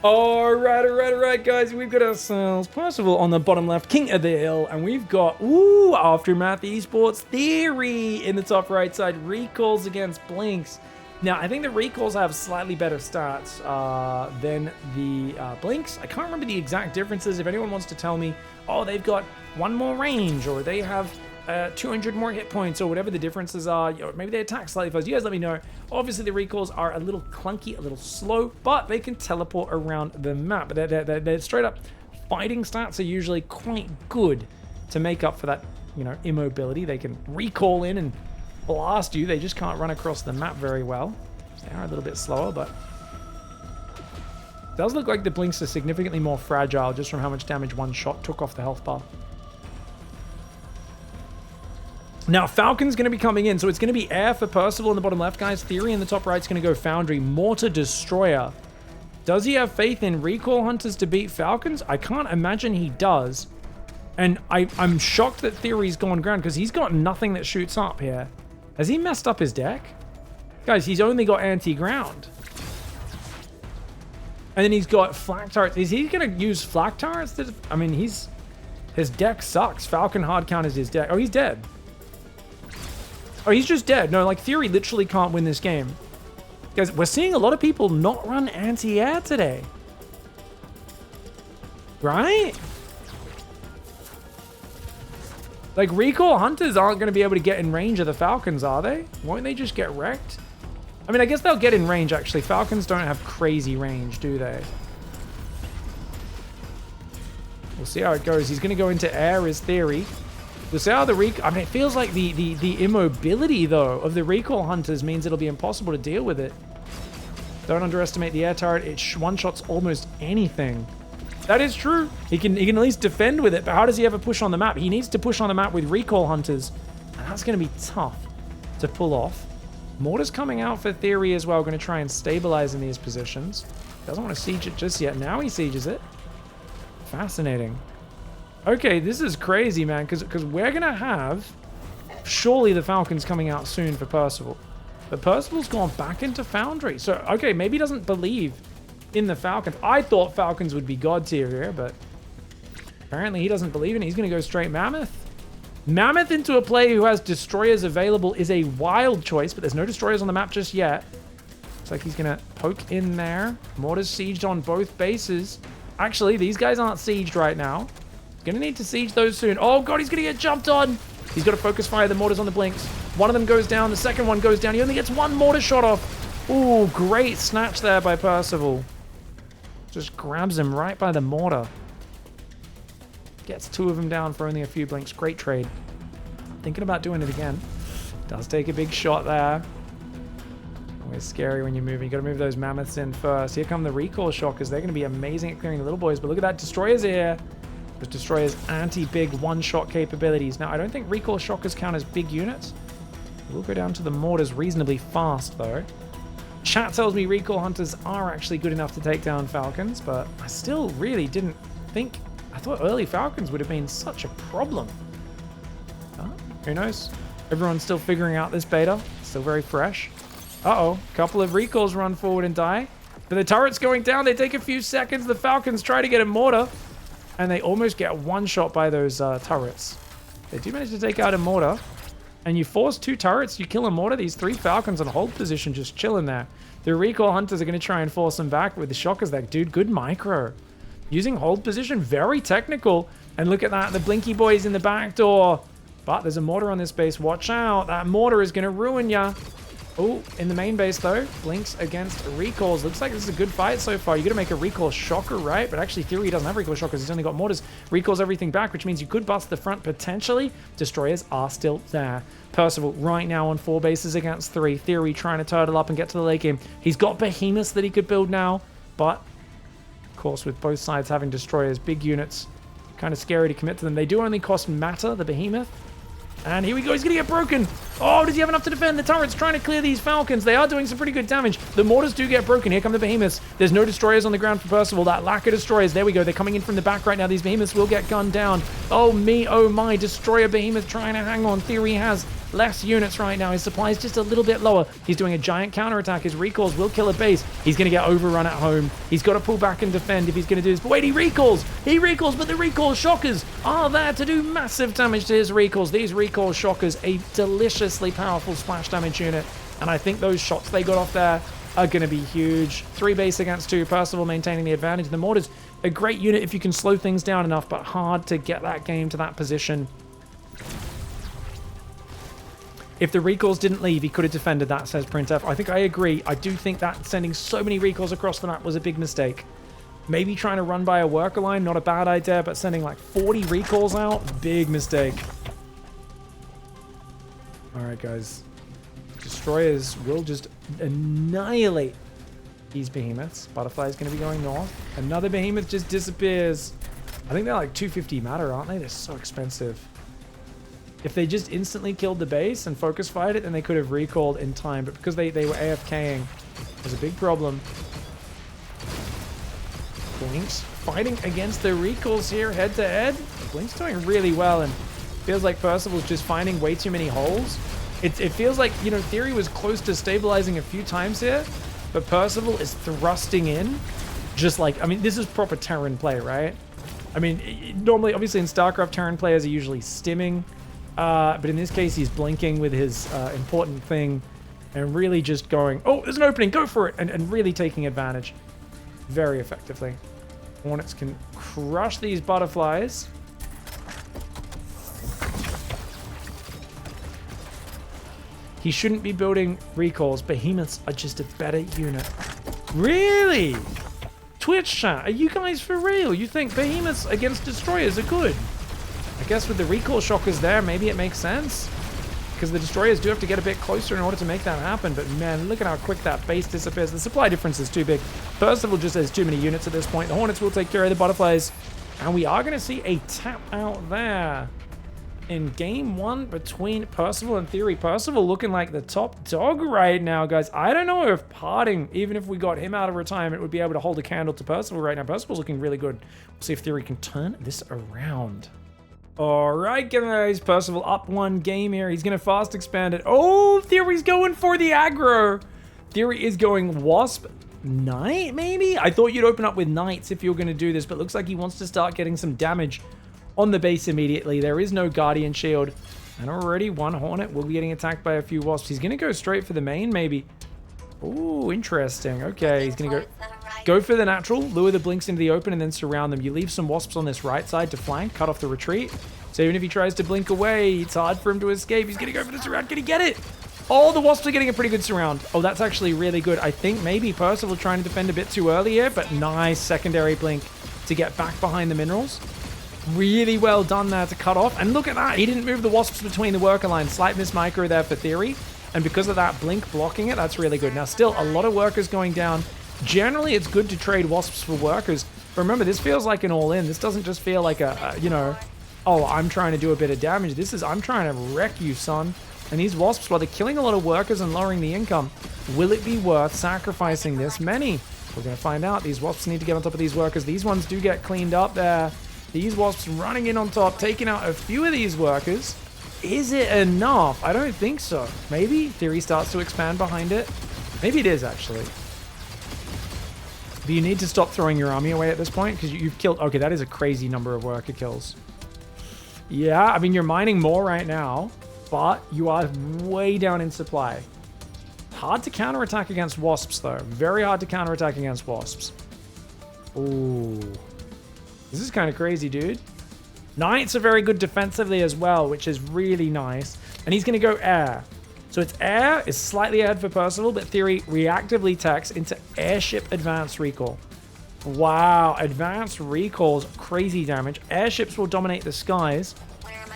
All right, guys. We've got ourselves Percival on the bottom left, king of the hill, and we've got, Aftermath Esports Theory in the top right side, recalls against Blinks. Now, I think the recalls have slightly better stats than the Blinks. I can't remember the exact differences. If anyone wants to tell me, oh, they've got one more range, or they have 200 more hit points, or whatever the differences are, or maybe they attack slightly fast. You guys let me know. Obviously, the recalls are a little clunky, a little slow, but they can teleport around the map. They're straight up fighting stats are usually quite good to make up for that, immobility. They can recall in and blast you. They just can't run across the map very well. They are a little bit slower, but it does look like the Blinks are significantly more fragile just from how much damage one shot took off the health bar. Now, Falcon's going to be coming in, so it's going to be Air for Percival in the bottom left, guys. Theory in the top right is going to go Foundry. Mortar Destroyer. Does he have faith in Recall Hunters to beat Falcons? I can't imagine he does. And I'm shocked that Theory's gone ground, because he's got nothing that shoots up here. Has he messed up his deck? Guys, he's only got anti-ground. And then he's got flak turrets. Is he going to use flak turrets? I mean, his deck sucks. Falcon hard counters his deck. Oh, he's dead. Oh, he's just dead. No, like, Theory literally can't win this game. Guys, we're seeing a lot of people not run anti-air today. Right? Like, Recall Hunters aren't going to be able to get in range of the Falcons, are they? Won't they just get wrecked? I mean, I guess they'll get in range, actually. Falcons don't have crazy range, do they? We'll see how it goes. He's going to go into air, is Theory. We'll see how the I mean, it feels like the immobility, though, of the Recall Hunters means it'll be impossible to deal with it. Don't underestimate the air turret. It one-shots almost anything. That is true. He can at least defend with it, but how does he ever push on the map? He needs to push on the map with Recall Hunters, and that's going to be tough to pull off. Mortar's coming out for Theory as well, going to try and stabilize in these positions. Doesn't want to siege it just yet. Now he sieges it. Fascinating. Okay, this is crazy, man, because we're going to have surely the Falcons coming out soon for Percival. But Percival's gone back into Foundry. So, okay, maybe he doesn't believe in the Falcons. I thought Falcons would be god tier here, but apparently he doesn't believe in it. He's going to go straight Mammoth. Mammoth into a player who has destroyers available is a wild choice, but there's no destroyers on the map just yet. Looks like he's going to poke in there. Mortar's sieged on both bases. Actually, these guys aren't sieged right now. He's going to need to siege those soon. Oh, God, he's going to get jumped on. He's got to focus fire the mortars on the Blinks. One of them goes down. The second one goes down. He only gets one mortar shot off. Ooh, great snatch there by Percival. Just grabs him right by the mortar. Gets two of them down for only a few Blinks. Great trade. Thinking about doing it again. Does take a big shot there. Always scary when you're moving. You got to move those mammoths in first. Here come the recall shockers. They're going to be amazing at clearing the little boys. But look at that. Destroyers here. Those destroyers anti-big one-shot capabilities. Now, I don't think recall shockers count as big units. We'll go down to the mortars reasonably fast, though. Chat tells me recall hunters are actually good enough to take down Falcons, but I still really didn't think... I thought early Falcons would have been such a problem. Who knows? Everyone's still figuring out this beta. Still very fresh. Uh-oh. Couple of recalls run forward and die. But the turret's going down. They take a few seconds. The Falcons try to get a mortar. And they almost get one shot by those turrets. They do manage to take out a mortar. And you force two turrets, you kill a mortar. These three Falcons on hold position just chilling there. The recall hunters are going to try and force them back with the shockers. Like, dude, good micro. Using hold position, very technical. And look at that, the Blinky boys in the back door. But there's a mortar on this base. Watch out. That mortar is going to ruin ya. Oh, in the main base, though, Blinks against recalls. Looks like this is a good fight so far. You got to make a recall shocker, right? But actually, Theory doesn't have recall shockers. He's only got mortars. Recalls everything back, which means you could bust the front potentially. Destroyers are still there. Percival right now on 4 bases against 3. Theory trying to turtle up and get to the late game. He's got behemoths that he could build now, but of course, with both sides having destroyers, big units, kind of scary to commit to them. They do only cost matter, the behemoth. And here we go, he's going to get broken. Oh, does he have enough to defend? The turret's trying to clear these Falcons. They are doing some pretty good damage. The mortars do get broken. Here come the behemoths. There's no destroyers on the ground for Percival. That lack of destroyers. There we go. They're coming in from the back right now. These behemoths will get gunned down. Oh me, oh my. Destroyer behemoth trying to hang on. Theory has less units right now. His supply is just a little bit lower. He's doing a giant counterattack. His recalls will kill a base. He's going to get overrun at home. He's got to pull back and defend if he's going to do this. But wait, he recalls! He recalls, but the recall shockers are there to do massive damage to his recalls. These recall shockers, a deliciously powerful splash damage unit. And I think those shots they got off there are going to be huge. 3 base against 2. Percival maintaining the advantage. The mortar's a great unit if you can slow things down enough, but hard to get that game to that position. If the recalls didn't leave, he could have defended that, says Printf. I think I agree. I do think that sending so many recalls across the map was a big mistake. Maybe trying to run by a worker line, not a bad idea, but sending like 40 recalls out, big mistake. All right, guys. Destroyers will just annihilate these behemoths. Butterfly is going to be going north. Another behemoth just disappears. I think they're like 250 matter, aren't they? They're so expensive. If they just instantly killed the base and focus fired it, then they could have recalled in time. But because they were AFKing, it was a big problem. Blinks fighting against the recalls here head to head. Blink's doing really well, and feels like Percival's just finding way too many holes. It feels like, you know, Theory was close to stabilizing a few times here, but Percival is thrusting in just like, I mean, this is proper Terran play, right? I mean, normally, obviously in StarCraft, Terran players are usually stimming, but in this case, he's blinking with his important thing and really just going, oh, there's an opening, go for it, and really taking advantage very effectively. Hornets can crush these butterflies. He shouldn't be building recalls. Behemoths are just a better unit. Really? Twitch chat, are you guys for real? You think behemoths against destroyers are good? I guess with the recall shockers there, maybe it makes sense. Because the destroyers do have to get a bit closer in order to make that happen. But man, look at how quick that base disappears. The supply difference is too big. Percival just has too many units at this point. The Hornets will take care of the butterflies. And we are going to see a tap out there in game 1 between Percival and Theory. Percival looking like the top dog right now, guys. I don't know if parting, even if we got him out of retirement, would be able to hold a candle to Percival right now. Percival's looking really good. We'll see if Theory can turn this around. All right, guys. Percival up 1 game here. He's going to fast expand it. Oh, Theory's going for the aggro. Theory is going Wasp Knight, maybe? I thought you'd open up with Knights if you were going to do this, but looks like he wants to start getting some damage on the base immediately. There is no Guardian Shield. And already 1 Hornet will be getting attacked by a few Wasps. He's going to go straight for the main, maybe. Ooh, interesting. Okay, he's going to go for the natural, lure the Blinks into the open, and then surround them. You leave some Wasps on this right side to flank, cut off the retreat. So even if he tries to blink away, it's hard for him to escape. He's going to go for the surround. Can he get it? Oh, the Wasps are getting a pretty good surround. Oh, that's actually really good. I think maybe Percival trying to defend a bit too early here, but nice secondary blink to get back behind the minerals. Really well done there to cut off. And look at that. He didn't move the Wasps between the worker lines. Slight miss micro there for Theory. And because of that blink blocking it, that's really good. Now, still a lot of workers going down. Generally, it's good to trade Wasps for workers. But remember, this feels like an all-in. This doesn't just feel like you know, oh, I'm trying to do a bit of damage. This is, I'm trying to wreck you, son. And these Wasps, while they're killing a lot of workers and lowering the income, will it be worth sacrificing this many? We're going to find out. These Wasps need to get on top of these workers. These ones do get cleaned up there. These Wasps running in on top, taking out a few of these workers. Is it enough? I don't think so. Maybe Theory starts to expand behind it. Maybe it is, actually. But you need to stop throwing your army away at this point, because you've killed... Okay, that is a crazy number of worker kills. Yeah, I mean, you're mining more right now, but you are way down in supply. Hard to counterattack against Wasps, though. Very hard to counterattack against Wasps. Ooh. This is kind of crazy, dude. Knights are very good defensively as well, which is really nice. And he's going to go air. So it's air is slightly ahead for Percival, but Theory reactively techs into airship advanced recall. Wow, advanced recalls, crazy damage. Airships will dominate the skies,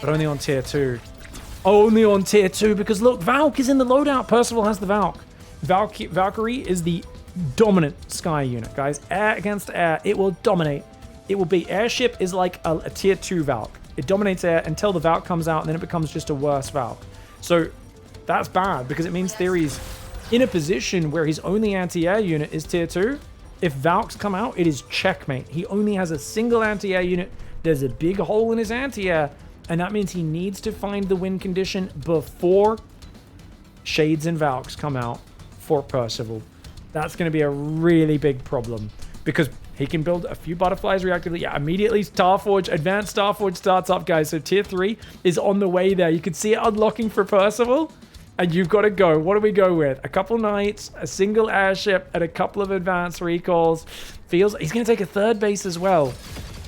but only on tier 2. Only on tier 2, because look, Valk is in the loadout. Percival has the Valk. Valkyrie is the dominant sky unit, guys. Air against air, it will dominate. It will be airship is like a tier 2 Valk. It dominates air until the Valk comes out, and then it becomes just a worse Valk. So that's bad, because it means Theory's in a position where his only anti-air unit is tier 2. If Valks come out, it is checkmate. He only has a single anti-air unit. There's a big hole in his anti-air, And that means he needs to find the win condition before Shades and Valks come out for Percival. That's going to be a really big problem because he can build a few butterflies reactively. Yeah, immediately Starforge, advanced Starforge starts up, guys. So tier 3 is on the way there. You can see it unlocking for Percival. And you've got to go. What do we go with? A couple knights, a single airship, and a couple of advanced recalls. Feels he's going to take a third base as well.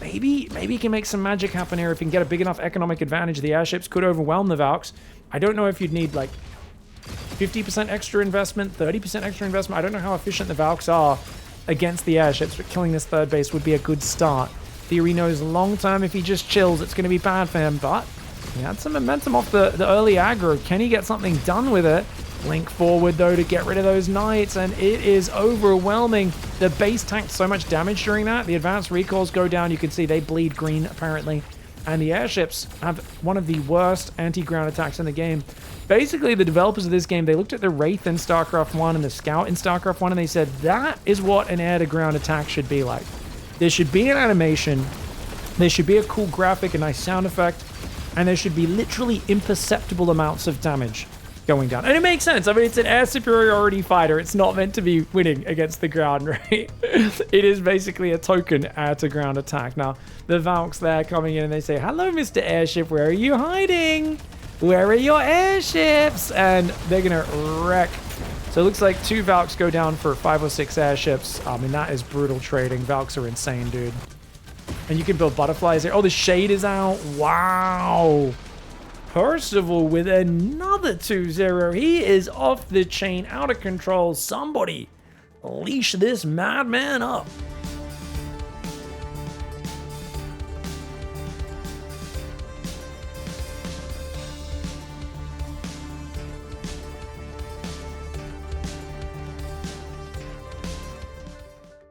Maybe he can make some magic happen here if he can get a big enough economic advantage. The airships could overwhelm the Valks. I don't know if you'd need like 50% extra investment, 30% extra investment. I don't know how efficient the Valks are against the airships, but killing this third base would be a good start. Theory knows long term if he just chills, it's going to be bad for him, but he had some momentum off the early aggro. Can he get something done with it? Link forward, though, to get rid of those knights, and it is overwhelming. The base tanked so much damage during that. The advanced recalls go down. You can see they bleed green, apparently. And the airships have one of the worst anti-ground attacks in the game. Basically, the developers of this game, they looked at the Wraith in StarCraft 1 and the Scout in StarCraft 1, and they said, that is what an air-to-ground attack should be like. There should be an animation, there should be a cool graphic, a nice sound effect, and there should be literally imperceptible amounts of damage going down. And it makes sense. I mean, it's an air superiority fighter. It's not meant to be winning against the ground, right? It is basically a token air-to-ground attack. Now, the Valks there coming in and they say, hello, Mr. Airship, where are you hiding? Where are your airships? And they're going to wreck. So it looks like 2 Valks go down for 5 or 6 airships. I mean, that is brutal trading. Valks are insane, dude. And you can build butterflies there. Oh, the shade is out. Wow. Percival with another 2-0. He is off the chain, out of control. Somebody leash this madman up.